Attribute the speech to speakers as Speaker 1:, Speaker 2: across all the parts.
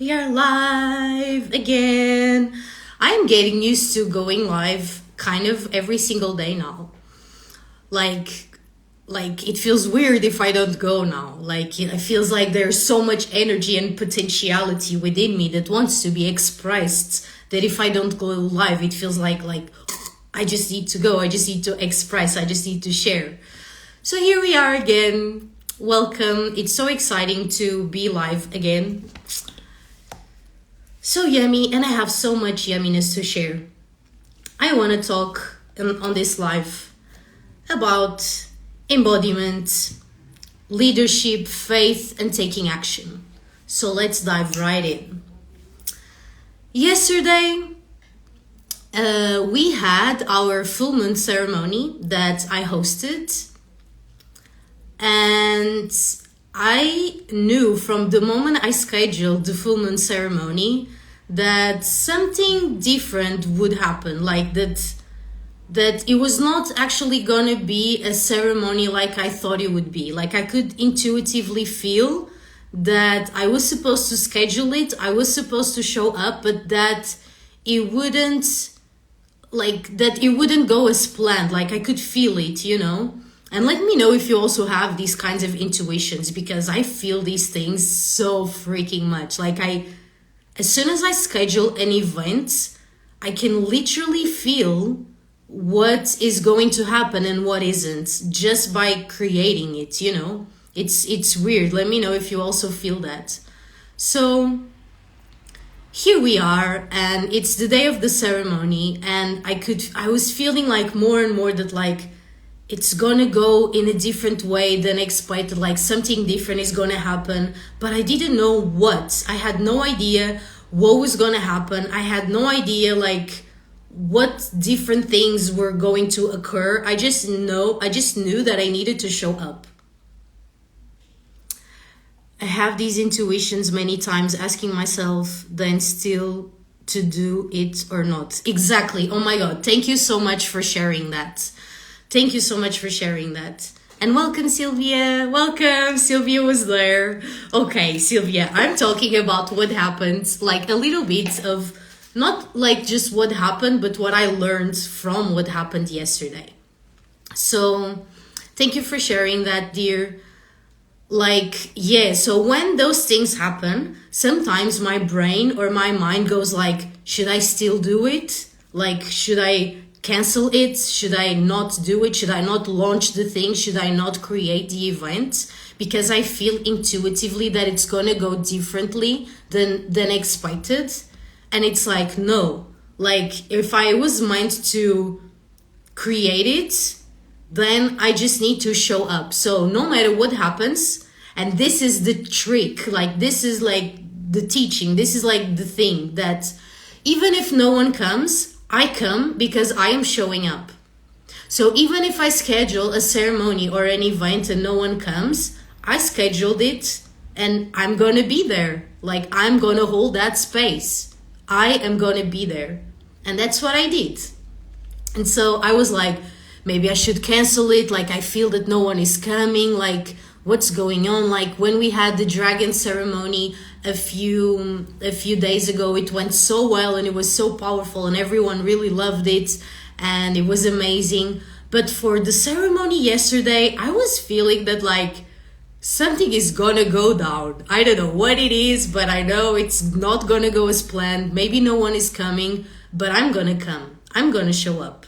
Speaker 1: We are live again. I'm getting used to going live kind of every single day now. Like it feels weird if I don't go now. It feels like there's so much energy and potentiality within me that wants to be expressed that if I don't go live, it feels like I just need to go. I just need to express. I just need to share. So here we are again. Welcome. It's so exciting to be live again. So yummy, and I have so much yumminess to share. I want to talk on this live about embodiment, leadership, faith, and taking action. So let's dive right in. Yesterday, we had our full moon ceremony that I hosted, and I knew from the moment I scheduled the full moon ceremony that something different would happen, that it was not actually gonna be a ceremony like I thought it would be. Like I could intuitively feel that I was supposed to schedule it, I was supposed to show up, but that it wouldn't go as planned. Like I could feel it, you know? And let me know if you also have these kinds of intuitions, because I feel these things so freaking much. As soon as I schedule an event, I can literally feel what is going to happen and what isn't just by creating it, you know? It's weird. Let me know if you also feel that. So here we are, and it's the day of the ceremony, and I was feeling like more and more that it's gonna go in a different way than expected, like something different is gonna happen, but I didn't know what. I had no idea what was gonna happen. I had no idea what different things were going to occur. I just knew that I needed to show up. I have these intuitions many times, asking myself then still to do it or not. Exactly. Oh my God. Thank you so much for sharing that. Thank you so much for sharing that. And welcome, Sylvia. Welcome. Sylvia was there. Okay, Sylvia, I'm talking about what happened, a little bit of not just what happened, but what I learned from what happened yesterday. So thank you for sharing that, dear. So when those things happen, sometimes my brain or my mind goes should I still do it? Should I cancel it? Should I not do it? Should I not launch the thing? Should I not create the event? Because I feel intuitively that it's gonna go differently than expected. And it's no. If I was meant to create it, then I just need to show up. So no matter what happens, and this is the trick, this is the teaching, this is the thing, that even if no one comes, I come because I am showing up. So even if I schedule a ceremony or an event and no one comes, I scheduled it and I'm gonna be there. I'm gonna hold that space. I am gonna be there. And that's what I did. And so I was maybe I should cancel it. I feel that no one is coming. What's going on? When we had the dragon ceremony a few days ago, it went so well and it was so powerful and everyone really loved it and it was amazing. But for the ceremony yesterday, I was feeling that something is gonna go down. I don't know what it is, but I know it's not gonna go as planned. Maybe no one is coming, but I'm gonna come. I'm gonna show up.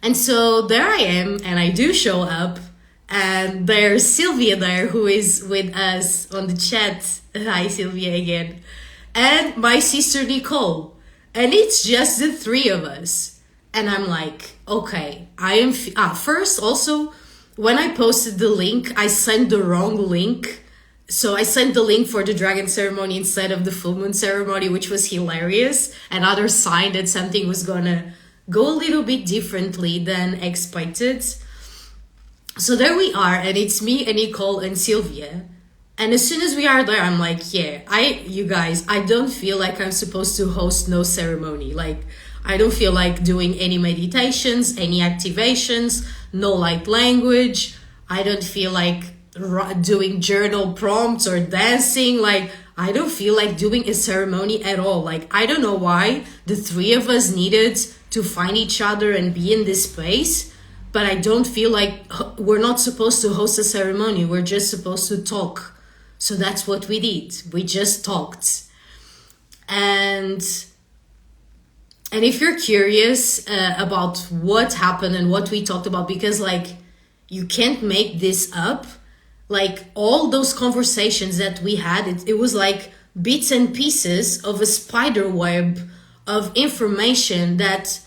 Speaker 1: And so there I am, and I do show up. And there's Sylvia there, who is with us on the chat. Hi, Sylvia, again. And my sister, Nicole. And it's just the three of us. And I'm okay, I am... First, also, when I posted the link, I sent the wrong link. So I sent the link for the dragon ceremony instead of the full moon ceremony, which was hilarious. Another sign that something was gonna go a little bit differently than expected. So there we are, and it's me and Nicole and Sylvia. And as soon as we are there, I'm you guys, I don't feel like I'm supposed to host no ceremony. I don't feel like doing any meditations, any activations, no light language. I don't feel like doing journal prompts or dancing. I don't feel like doing a ceremony at all. Like, I don't know why the three of us needed to find each other and be in this space, but I don't feel like we're not supposed to host a ceremony. We're just supposed to talk. So that's what we did. We just talked. And if you're curious about what happened and what we talked about, because like you can't make this up, like all those conversations that we had, it was like bits and pieces of a spider web of information that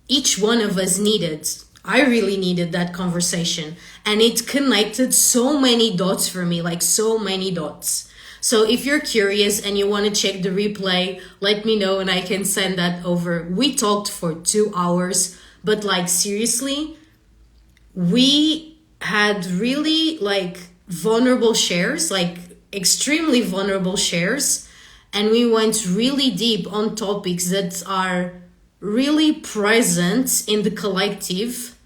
Speaker 1: each one of us needed. I really needed that conversation, and it connected so many dots for me, like so many dots. So if you're curious and you want to check the replay, let me know and I can send that over. We talked for 2 hours, but like seriously, we had really like vulnerable shares, like extremely vulnerable shares. And we went really deep on topics that are really present in the collective.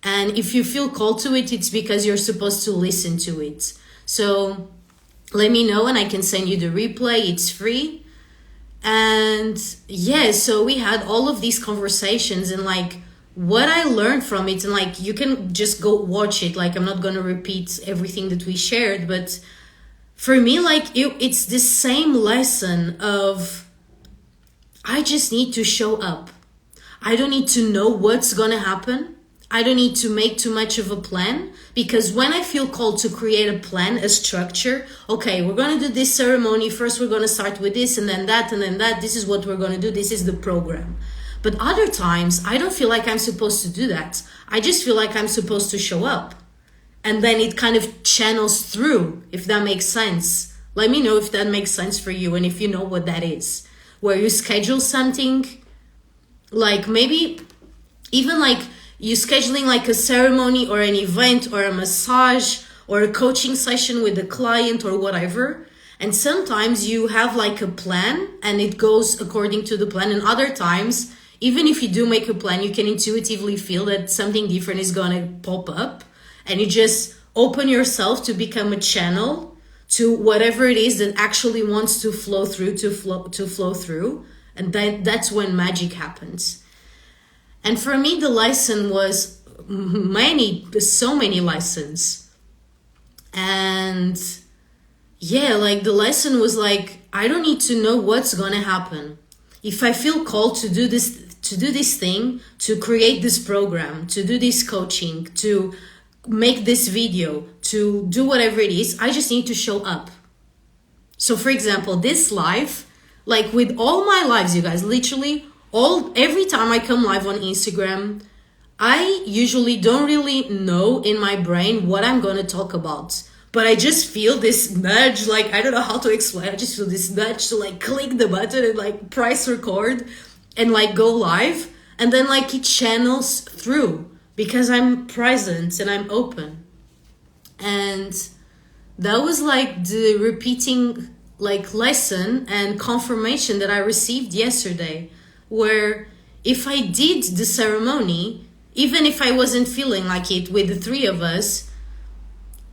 Speaker 1: And if you feel called to it, it's because you're supposed to listen to it. So let me know and I can send you the replay. It's free. And yeah, so we had all of these conversations and like what I learned from it, and like you can just go watch it. Like I'm not going to repeat everything that we shared, but for me, like it's the same lesson of I just need to show up. I don't need to know what's going to happen. I don't need to make too much of a plan, because when I feel called to create a plan, a structure, okay, we're going to do this ceremony. First, we're going to start with this and then that and then that. This is what we're going to do. This is the program. But other times, I don't feel like I'm supposed to do that. I just feel like I'm supposed to show up. And then it kind of channels through, if that makes sense. Let me know if that makes sense for you and if you know what that is. Where you schedule something, like maybe even like you scheduling like a ceremony or an event or a massage or a coaching session with a client or whatever. And sometimes you have like a plan and it goes according to the plan. And other times, even if you do make a plan, you can intuitively feel that something different is going to pop up. And you just open yourself to become a channel to whatever it is that actually wants to flow through, to flow through. And that's when magic happens. And for me, the lesson was so many lessons. And yeah, like the lesson was like, I don't need to know what's going to happen. If I feel called to do this thing, to create this program, to do this coaching, to make this video, to do whatever it is, I just need to show up. So for example, this live, like with all my lives, you guys, literally every time I come live on Instagram, I usually don't really know in my brain what I'm going to talk about. But I just feel this nudge, like, I don't know how to explain. I just feel this nudge to like click the button and like press record and like go live. And then like it channels through because I'm present and I'm open. And that was like the repeating like lesson and confirmation that I received yesterday, where if I did the ceremony, even if I wasn't feeling like it with the three of us,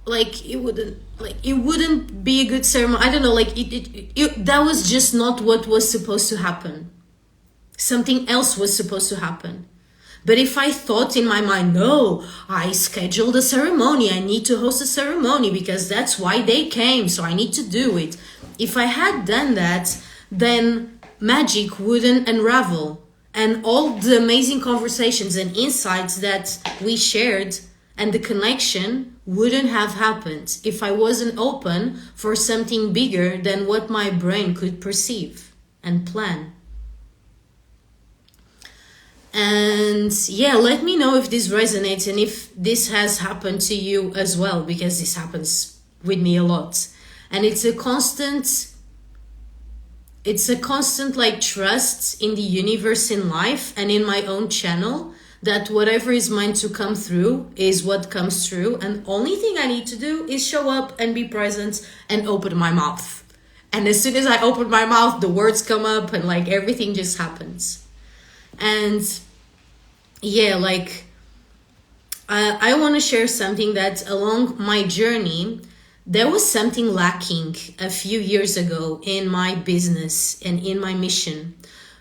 Speaker 1: like it wouldn't be a good ceremony. I don't know, like that was just not what was supposed to happen. Something else was supposed to happen. But if I thought in my mind, no, I scheduled a ceremony, I need to host a ceremony because that's why they came, so I need to do it. If I had done that, then magic wouldn't unravel. And all the amazing conversations and insights that we shared and the connection wouldn't have happened if I wasn't open for something bigger than what my brain could perceive and plan. And yeah, let me know if this resonates and if this has happened to you as well, because this happens with me a lot. And it's a constant like trust in the universe, in life, and in my own channel, that whatever is meant to come through is what comes through. And only thing I need to do is show up and be present and open my mouth. And as soon as I open my mouth, the words come up and like everything just happens. And yeah, like I want to share something that along my journey there was something lacking a few years ago in my business and in my mission,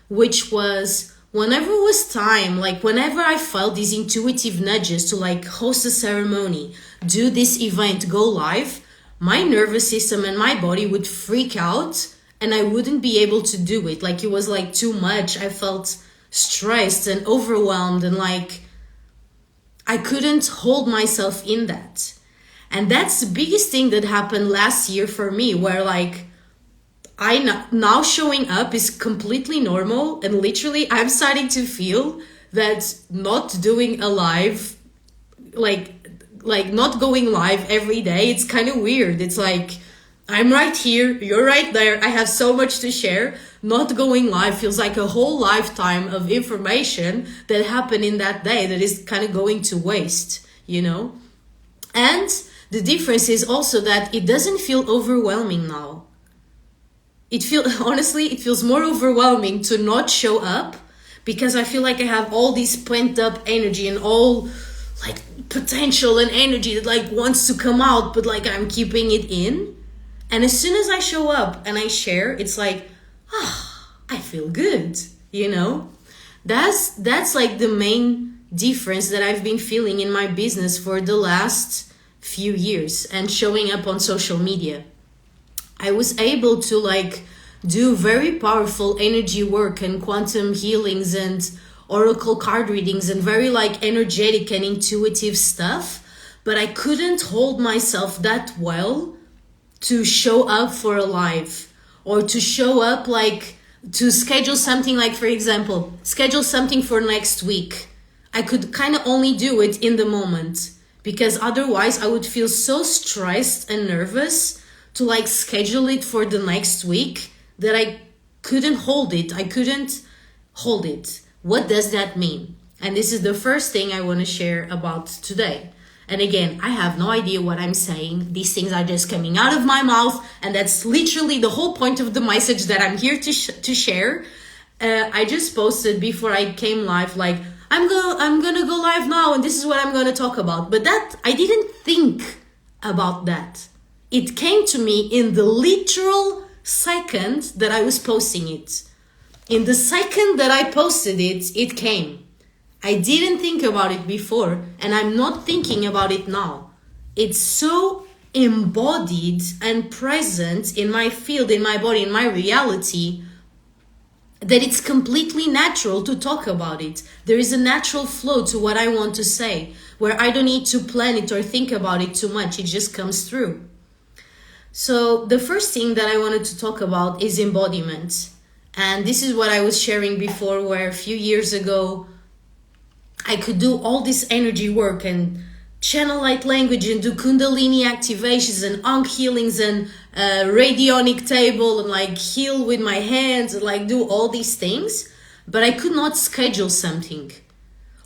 Speaker 1: which was whenever it was time, like whenever I felt these intuitive nudges to like host a ceremony, do this event, go live, my nervous system and my body would freak out and I wouldn't be able to do it. Like it was like too much. I felt stressed and overwhelmed and like I couldn't hold myself in that. And that's the biggest thing that happened last year for me, where like now showing up is completely normal, and literally I'm starting to feel that not doing a live, like not going live every day, it's kind of weird. It's like I'm right here, you're right there, I have so much to share. Not going live feels like a whole lifetime of information that happened in that day that is kind of going to waste, you know? And the difference is also that it doesn't feel overwhelming now. Honestly, it feels more overwhelming to not show up, because I feel like I have all this pent up energy and all like potential and energy that like wants to come out, but like I'm keeping it in. And as soon as I show up and I share, it's like, I feel good, you know? That's like the main difference that I've been feeling in my business for the last few years and showing up on social media. I was able to like do very powerful energy work and quantum healings and oracle card readings and very like energetic and intuitive stuff, but I couldn't hold myself that well to show up for a live, or to show up like to schedule something, like for example, schedule something for next week. I could kind of only do it in the moment, because otherwise I would feel so stressed and nervous to like schedule it for the next week that I couldn't hold it. I couldn't hold it. What does that mean? And this is the first thing I want to share about today. And again, I have no idea what I'm saying. These things are just coming out of my mouth, and that's literally the whole point of the message that I'm here to share. I just posted before I came live, like, I'm gonna go live now, and this is what I'm gonna talk about. But that, I didn't think about that. It came to me in the literal second that I was posting it. In the second that I posted it, it came. I didn't think about it before, and I'm not thinking about it now. It's so embodied and present in my field, in my body, in my reality, that it's completely natural to talk about it. There is a natural flow to what I want to say, where I don't need to plan it or think about it too much. It just comes through. So the first thing that I wanted to talk about is embodiment. And this is what I was sharing before, where a few years ago, I could do all this energy work and channel light language and do kundalini activations and ankh healings and radionic table and like heal with my hands and like do all these things. But I could not schedule something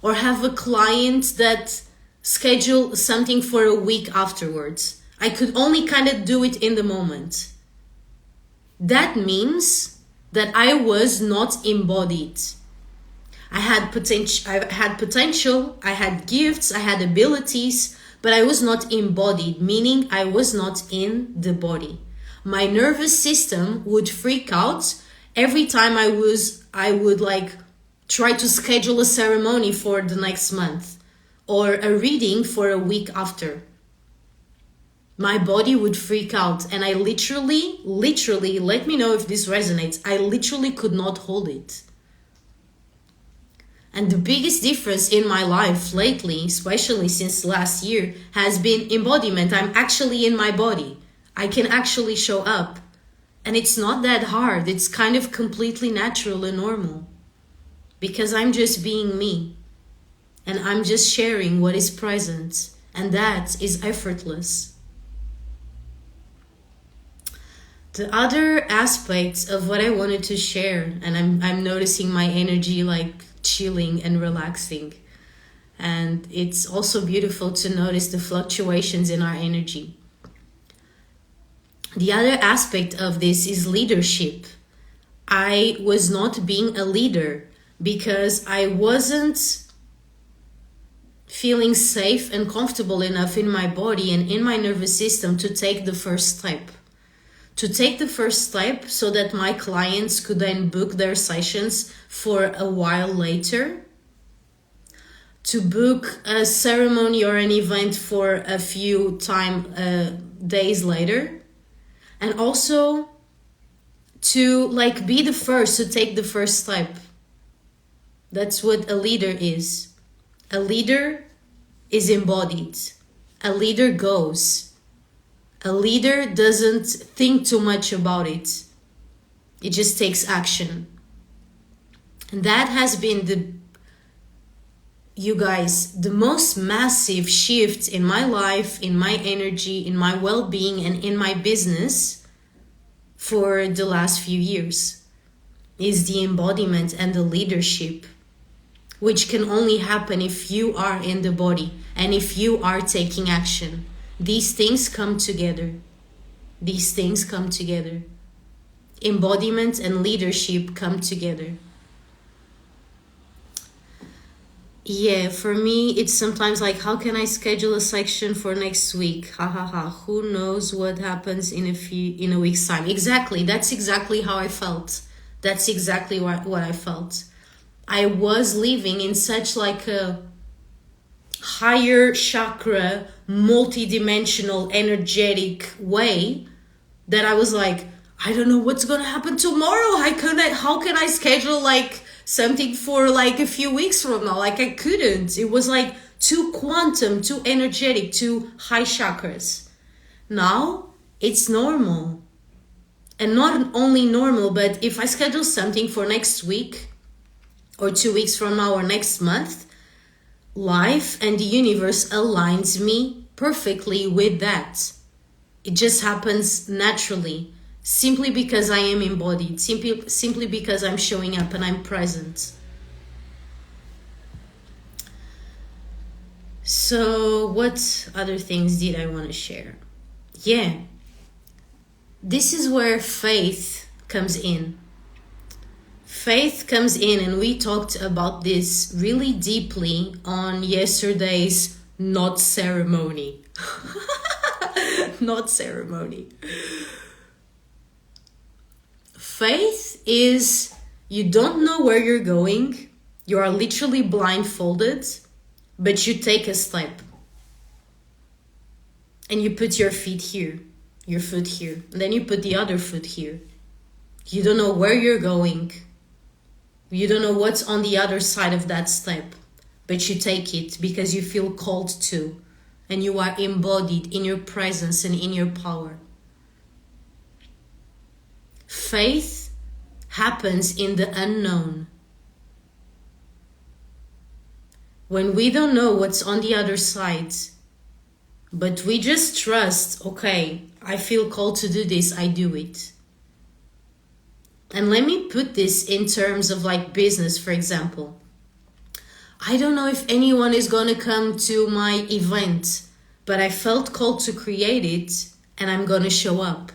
Speaker 1: or have a client that schedule something for a week afterwards. I could only kind of do it in the moment. That means that I was not embodied. I had potential, I had gifts, I had abilities, but I was not embodied, meaning I was not in the body. My nervous system would freak out every time I would like try to schedule a ceremony for the next month or a reading for a week after. My body would freak out, and I literally, let me know if this resonates, I literally could not hold it. And the biggest difference in my life lately, especially since last year, has been embodiment. I'm actually in my body. I can actually show up. And it's not that hard. It's kind of completely natural and normal. Because I'm just being me. And I'm just sharing what is present. And that is effortless. The other aspects of what I wanted to share, and I'm noticing my energy like chilling and relaxing, and it's also beautiful to notice the fluctuations in our energy. The other aspect of this is leadership. I was not being a leader because I wasn't feeling safe and comfortable enough in my body and in my nervous system to take the first step. To take the first step so that my clients could then book their sessions for a while later. To book a ceremony or an event for a few days later. And also to be the first to take the first step. That's what a leader is. A leader is embodied. A leader goes. A leader doesn't think too much about it. It just takes action. And that has been the most massive shift in my life, in my energy, in my well-being, and in my business for the last few years is the embodiment and the leadership, which can only happen if you are in the body and if you are taking action. These things come together. These things come together. Embodiment and leadership come together. Yeah, for me, it's sometimes like, how can I schedule a section for next week? Who knows what happens in a week's time? Exactly. That's exactly how I felt. That's exactly what I felt. I was living in such a higher chakra, multi-dimensional, energetic way that I was like, I don't know what's going to happen tomorrow. How can I schedule something for a few weeks from now? I couldn't. It was too quantum, too energetic, too high chakras. Now it's normal. And not only normal, but if I schedule something for next week or 2 weeks from now or next month, life and the universe aligns me perfectly with that. It just happens naturally. Simply because I am embodied, simply because I'm showing up and I'm present. So what other things did I want to share? Yeah, this is where faith comes in. Faith comes in, and we talked about this really deeply on yesterday's Not Ceremony. Not Ceremony. Faith is you don't know where you're going. You are literally blindfolded, but you take a step. And you put your feet here, your foot here. And then you put the other foot here. You don't know where you're going. You don't know what's on the other side of that step. But you take it because you feel called to. And you are embodied in your presence and in your power. Faith happens in the unknown. When we don't know what's on the other side, but we just trust, okay, I feel called to do this, I do it. And let me put this in terms of business, for example. I don't know if anyone is going to come to my event, but I felt called to create it and I'm going to show up.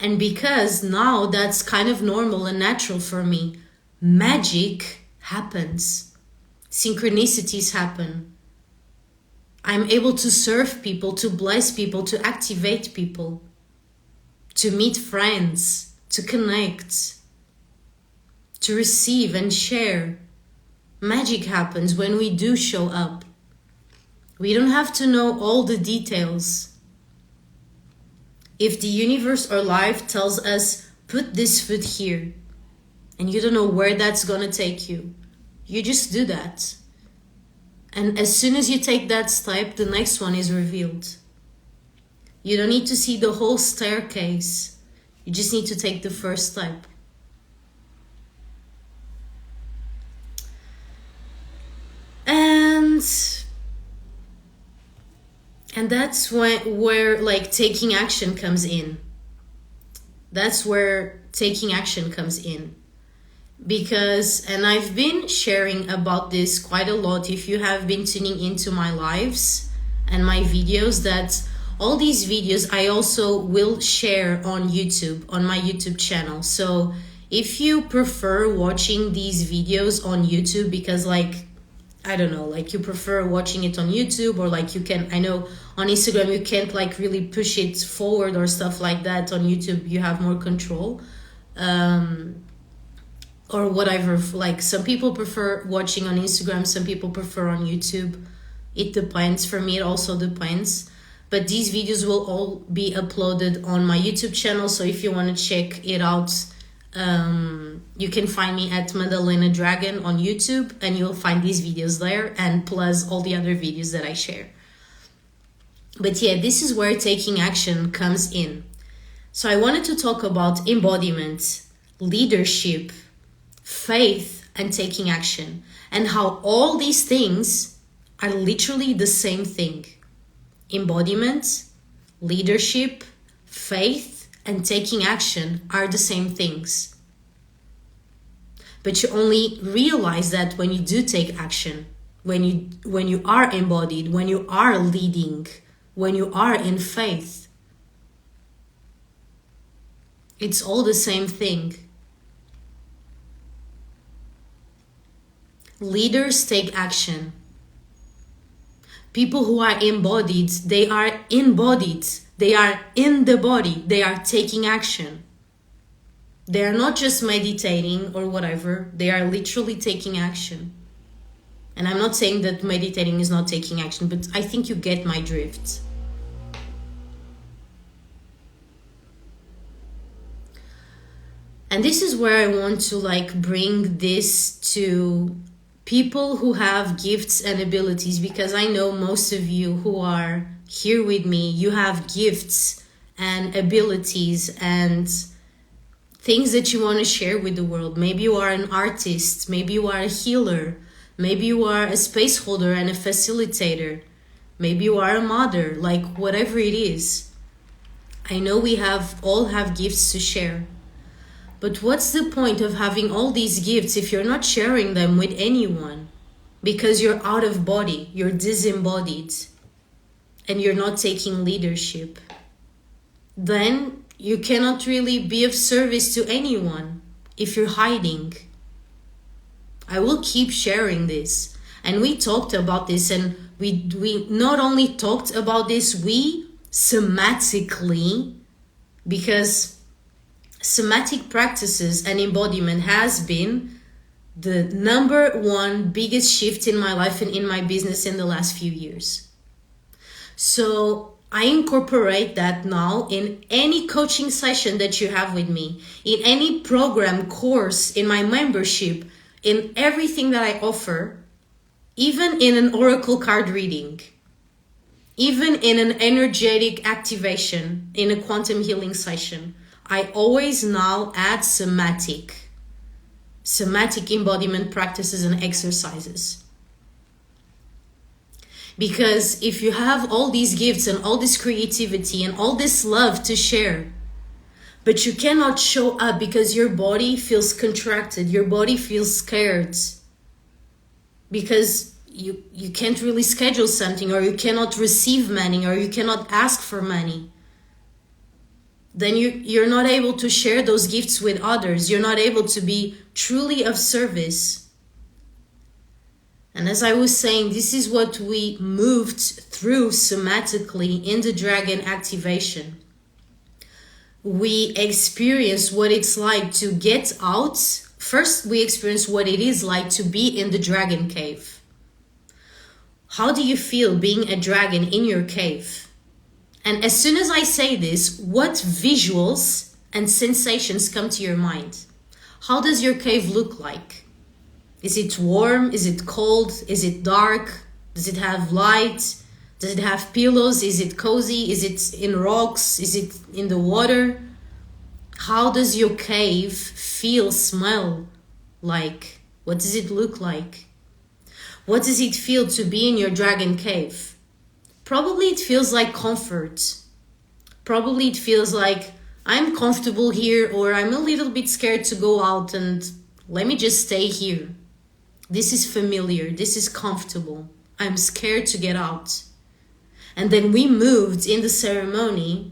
Speaker 1: And because now that's kind of normal and natural for me, magic happens. Synchronicities happen. I'm able to serve people, to bless people, to activate people, to meet friends, to connect, to receive and share. Magic happens when we do show up. We don't have to know all the details. If the universe or life tells us, put this foot here, and you don't know where that's going to take you, you just do that. And as soon as you take that step, the next one is revealed. You don't need to see the whole staircase. You just need to take the first step. And that's where taking action comes in. That's where taking action comes in. Because, and I've been sharing about this quite a lot if you have been tuning into my lives and my videos, that all these videos I also will share on YouTube, on my YouTube channel. So If you prefer watching these videos on YouTube because like, I don't know, like you prefer watching it on YouTube, or like you can, I know on Instagram you can't like really push it forward or stuff like that. On YouTube you have more control, or whatever. Like some people prefer watching on Instagram, some people prefer on YouTube. It depends. For me it also depends. But these videos will all be uploaded on my YouTube channel, so if you want to check it out, you can find me at Madalena Dragon on YouTube, and you'll find these videos there, and plus all the other videos that I share. But yeah, this is where taking action comes in. So I wanted to talk about embodiment, leadership, faith, and taking action, and how all these things are literally the same thing. Embodiment, leadership, faith, and taking action are the same things. But you only realize that when you do take action, when you are embodied, when you are leading, when you are in faith. It's all the same thing. Leaders take action. People who are embodied, they are embodied. They are in the body. They are taking action. They are not just meditating or whatever. They are literally taking action. And I'm not saying that meditating is not taking action, but I think you get my drift. And this is where I want to like bring this to people who have gifts and abilities, because I know most of you who are here with me, you have gifts and abilities and things that you want to share with the world. Maybe you are an artist, maybe you are a healer, maybe you are a space holder and a facilitator, maybe you are a mother, like whatever it is. I know we all have gifts to share. But what's the point of having all these gifts if you're not sharing them with anyone? Because you're out of body, you're disembodied, and you're not taking leadership. Then you cannot really be of service to anyone if you're hiding. I will keep sharing this. And we talked about this, and we not only talked about this, we somatically, because somatic practices and embodiment has been the number one biggest shift in my life and in my business in the last few years. So I incorporate that now in any coaching session that you have with me, in any program, course, in my membership, in everything that I offer, even in an oracle card reading, even in an energetic activation, in a quantum healing session. I always now add somatic embodiment practices and exercises. Because if you have all these gifts and all this creativity and all this love to share, but you cannot show up because your body feels contracted, your body feels scared, because you can't really schedule something, or you cannot receive money, or you cannot ask for money, then you're not able to share those gifts with others. You're not able to be truly of service. And as I was saying, this is what we moved through somatically in the dragon activation. We experience what it's like to get out. First, we experience what it is like to be in the dragon cave. How do you feel being a dragon in your cave? And as soon as I say this, what visuals and sensations come to your mind? How does your cave look like? Is it warm? Is it cold? Is it dark? Does it have light? Does it have pillows? Is it cozy? Is it in rocks? Is it in the water? How does your cave feel, smell like? What does it look like? What does it feel to be in your dragon cave? Probably it feels like comfort. Probably it feels like I'm comfortable here, or I'm a little bit scared to go out and let me just stay here. This is familiar. This is comfortable. I'm scared to get out. And then we moved in the ceremony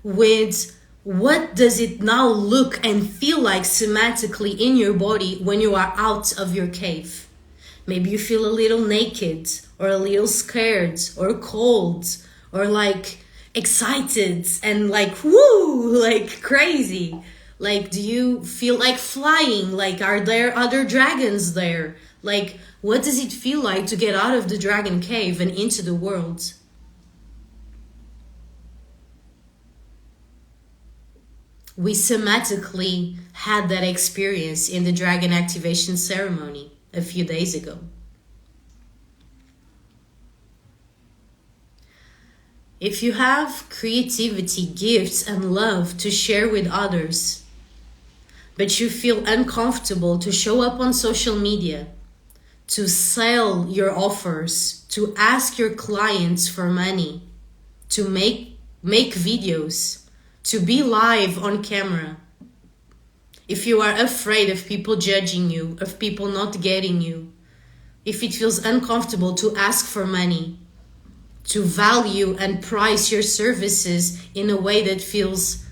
Speaker 1: with What does it now look and feel like somatically in your body when you are out of your cave? Maybe you feel a little naked, or a little scared, or cold, or like excited and like woo, like crazy. Like, do you feel like flying? Like, are there other dragons there? Like, what does it feel like to get out of the dragon cave and into the world? We somatically had that experience in the dragon activation ceremony a few days ago. If you have creativity, gifts, and love to share with others, but you feel uncomfortable to show up on social media, to sell your offers, to ask your clients for money, to make videos, to be live on camera, if you are afraid of people judging you, of people not getting you, if it feels uncomfortable to ask for money, to value and price your services in a way that feels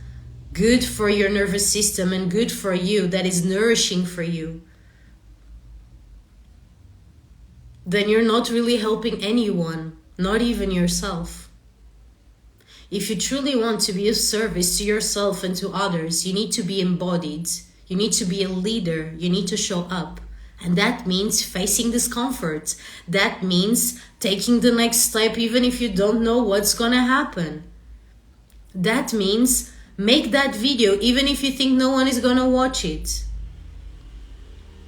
Speaker 1: good for your nervous system and good for you, that is nourishing for you, then you're not really helping anyone, not even yourself. If you truly want to be of service to yourself and to others, you need to be embodied. You need to be a leader. You need to show up. And that means facing discomfort. That means taking the next step even if you don't know what's gonna happen. That means make that video even if you think no one is gonna watch it.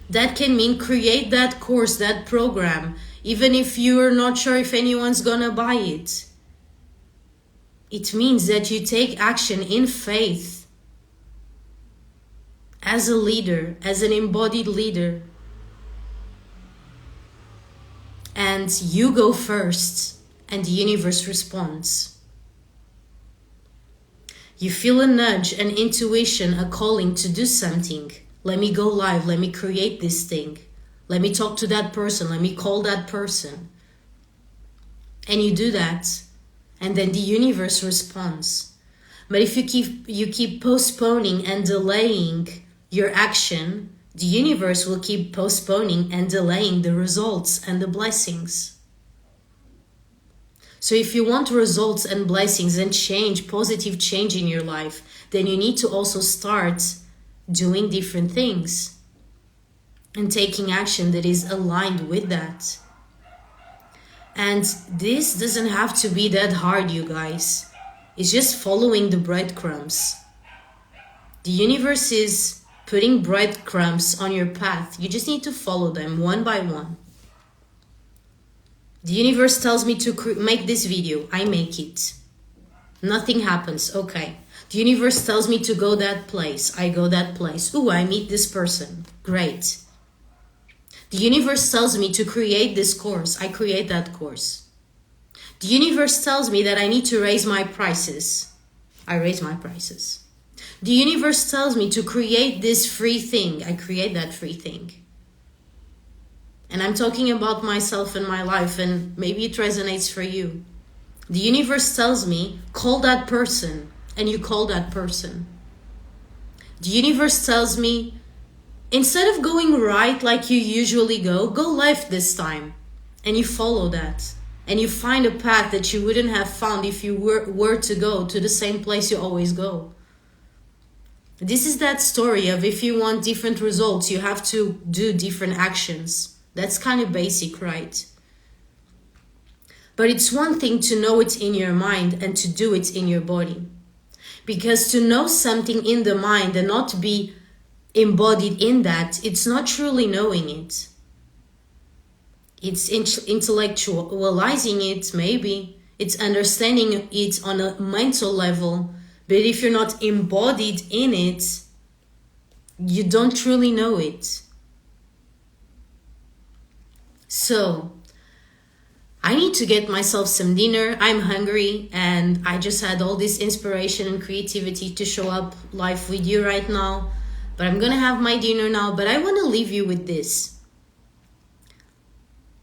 Speaker 1: That can mean create that course, that program, even if you're not sure if anyone's gonna buy it. It means that you take action in faith as a leader, as an embodied leader. And you go first and the universe responds. You feel a nudge, an intuition, a calling to do something. Let me go live. Let me create this thing. Let me talk to that person. Let me call that person. And you do that. And then the universe responds. But if you keep postponing and delaying your action, the universe will keep postponing and delaying the results and the blessings. So if you want results and blessings and change, positive change in your life, then you need to also start doing different things and taking action that is aligned with that. And this doesn't have to be that hard, you guys. It's just following the breadcrumbs. The universe is putting breadcrumbs on your path. You just need to follow them one by one. The universe tells me to make this video. I make it. Nothing happens. Okay. The universe tells me to go that place. I go that place. Ooh, I meet this person. Great. The universe tells me to create this course. I create that course. The universe tells me that I need to raise my prices. I raise my prices. The universe tells me to create this free thing. I create that free thing. And I'm talking about myself and my life, and maybe it resonates for you. The universe tells me, call that person, and you call that person. The universe tells me, instead of going right like you usually go left this time. And you follow that. And you find a path that you wouldn't have found if you were to go to the same place you always go. This is that story of if you want different results, you have to do different actions. That's kind of basic, right? But it's one thing to know it in your mind and to do it in your body. Because to know something in the mind and not be embodied in that, it's not truly knowing it. It's intellectualizing it, maybe. It's understanding it on a mental level. But if you're not embodied in it, you don't truly know it. So, I need to get myself some dinner. I'm hungry and I just had all this inspiration and creativity to show up live with you right now. But I'm gonna have my dinner now. But I want to leave you with this.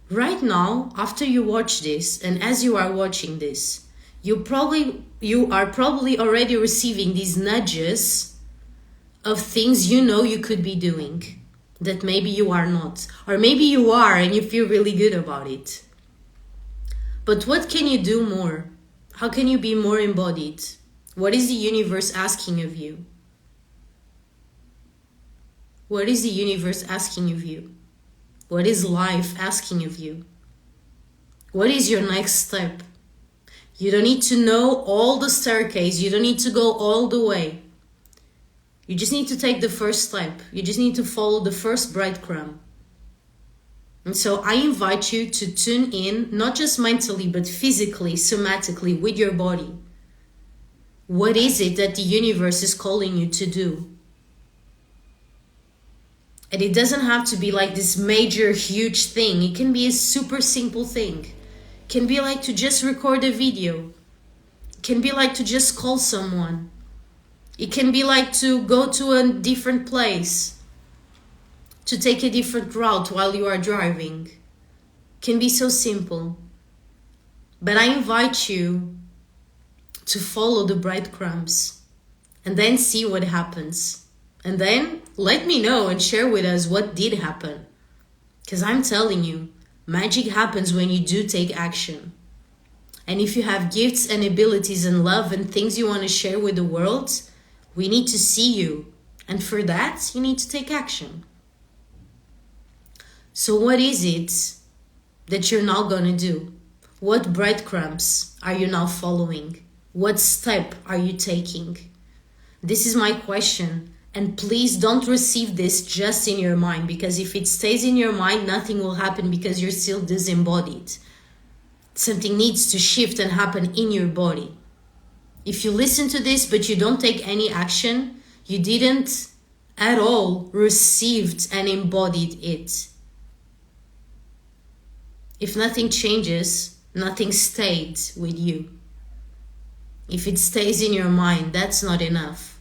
Speaker 1: Right now, after you watch this, and as you are watching this, you are probably already receiving these nudges of things you know you could be doing that maybe you are not, or maybe you are and you feel really good about it. But what can you do more? How can you be more embodied? What is the universe asking of you? What is the universe asking of you? What is life asking of you? What is your next step? You don't need to know all the staircase. You don't need to go all the way. You just need to take the first step. You just need to follow the first breadcrumb. And so I invite you to tune in, not just mentally, but physically, somatically, with your body. What is it that the universe is calling you to do? And it doesn't have to be like this major, huge thing. It can be a super simple thing. It can be like to just record a video. It can be like to just call someone. It can be like to go to a different place, to take a different route while you are driving. It can be so simple. But I invite you to follow the breadcrumbs and then see what happens. And then let me know and share with us what did happen. Because I'm telling you, magic happens when you do take action. And if you have gifts and abilities and love and things you want to share with the world, we need to see you. And for that, you need to take action. So what is it that you're now going to do? What breadcrumbs are you now following? What step are you taking? This is my question. And please don't receive this just in your mind, because if it stays in your mind, nothing will happen because you're still disembodied. Something needs to shift and happen in your body. If you listen to this but you don't take any action, you didn't at all received and embodied it. If nothing changes, nothing stayed with you. If it stays in your mind, that's not enough.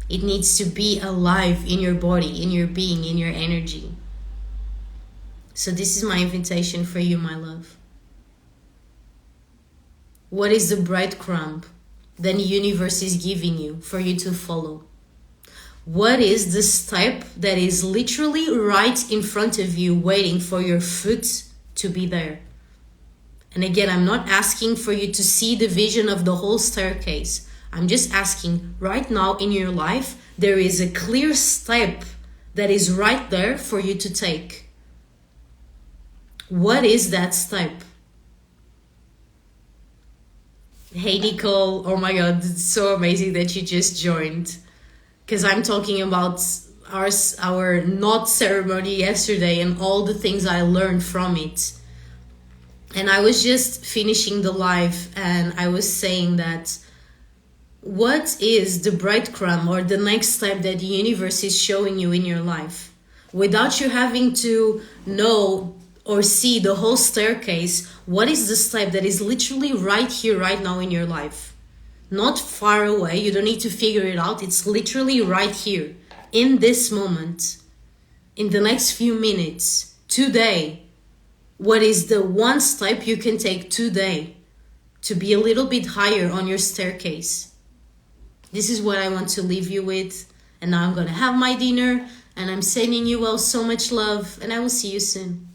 Speaker 1: It needs to be alive in your body, in your being, in your energy. So this is my invitation for you, my love. What is the breadcrumb that the universe is giving you for you to follow? What is the step that is literally right in front of you, waiting for your foot to be there? And again, I'm not asking for you to see the vision of the whole staircase. I'm just asking, right now in your life, there is a clear step that is right there for you to take. What is that step? Hey, Nicole. Oh my God, it's so amazing that you just joined. Because I'm talking about our knot ceremony yesterday and all the things I learned from it. And I was just finishing the live and I was saying that what is the breadcrumb or the next step that the universe is showing you in your life? Without you having to know or see the whole staircase, what is the step that is literally right here, right now in your life? Not far away, you don't need to figure it out. It's literally right here, in this moment, in the next few minutes, today. What is the one step you can take today to be a little bit higher on your staircase? This is what I want to leave you with. And now I'm going to have my dinner. And I'm sending you all so much love. And I will see you soon.